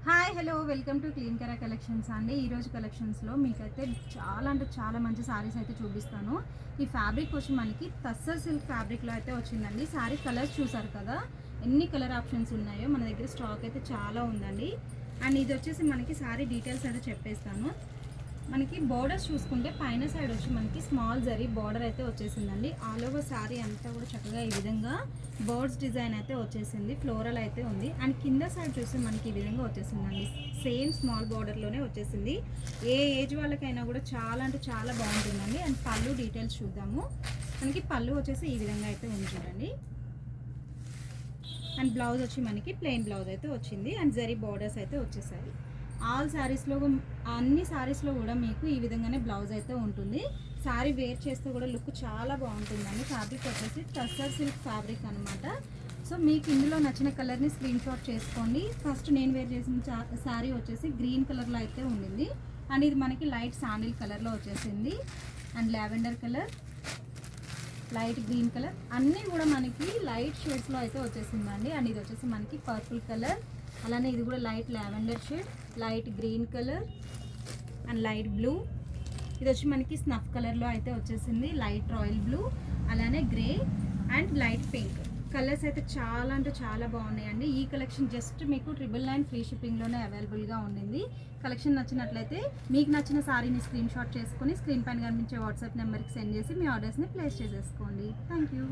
Hi hello welcome to clean కరా collections అండి. ఈరోజు కలెక్షన్స్లో మీకైతే చాలా అంటే చాలా మంచి సారీస్ అయితే చూపిస్తాను. ఈ ఫ్యాబ్రిక్ వచ్చి మనకి టస్సర్ సిల్క్ ఫ్యాబ్రిక్లో అయితే వచ్చిందండి. సారీ కలర్స్ చూసారు కదా, ఎన్ని కలర్ ఆప్షన్స్ ఉన్నాయో మన దగ్గర స్టాక్ అయితే చాలా ఉందండి. అండ్ ఇది వచ్చేసి మనకి సారీ డీటెయిల్స్ అయితే చెప్పేస్తాను. మనకి బోర్డర్స్ చూసుకుంటే పైన సైడ్ వచ్చి మనకి స్మాల్ జరీ బోర్డర్ అయితే వచ్చేసిందండి. ఆల్ ఓవర్ సారీ అంతా కూడా చక్కగా ఈ విధంగా బర్డ్స్ డిజైన్ అయితే వచ్చేసింది, ఫ్లోరల్ అయితే ఉంది. అండ్ కింద సైడ్ చూస్తే మనకి ఈ విధంగా వచ్చేసిందండి, సేమ్ స్మాల్ బోర్డర్లోనే వచ్చేసింది. ఏ ఏజ్ వాళ్ళకైనా కూడా చాలా అంటే చాలా బాగుంటుందండి. అండ్ పళ్ళు డీటెయిల్స్ చూద్దాము. మనకి పళ్ళు వచ్చేసి ఈ విధంగా అయితే ఉంది చూడండి. అండ్ బ్లౌజ్ వచ్చి మనకి ప్లెయిన్ బ్లౌజ్ అయితే వచ్చింది. అండ్ జరీ బోర్డర్స్ అయితే వచ్చేసాయి. ఆల్ శారీస్లో అన్ని శారీస్లో కూడా మీకు ఈ విధంగానే బ్లౌజ్ అయితే ఉంటుంది. శారీ వేర్ చేస్తే కూడా లుక్ చాలా బాగుంటుందండి. ఫ్యాబ్రిక్ వచ్చేసి టస్సర్ సిల్క్ ఫ్యాబ్రిక్ అనమాట. సో మీకు ఇందులో నచ్చిన కలర్ని స్క్రీన్ షాట్ చేసుకోండి. ఫస్ట్ నేను వేర్ చేసిన శారీ వచ్చేసి గ్రీన్ కలర్లో అయితే ఉండింది. అండ్ ఇది మనకి లైట్ శాండిల్ కలర్లో వచ్చేసింది. And lavender colour, light green colour, అన్నీ కూడా మనకి లైట్ షేడ్స్లో అయితే వచ్చేసిందండి. అండ్ ఇది వచ్చేసి మనకి పర్పుల్ కలర్, అలానే ఇది కూడా light lavender shade, light green colour and light blue. ఇది వచ్చి మనకి స్నఫ్ కలర్లో అయితే వచ్చేసింది, లైట్ రాయల్ బ్లూ, అలానే grey and light pink. Colours అయితే చాలా అంటే చాలా బాగున్నాయండి. ఈ కలెక్షన్ జస్ట్ మీకు 999 ఫ్రీ షిప్పింగ్లోనే అవైలబుల్గా ఉండింది. కలెక్షన్ నచ్చినట్లయితే మీకు నచ్చిన సారీని స్క్రీన్ షాట్ చేసుకొని స్క్రీన్ పైన కనిపించే వాట్సాప్ నెంబర్కి సెండ్ చేసి మీ ఆర్డర్స్ని ప్లేస్ చేసేసుకోండి. Thank you.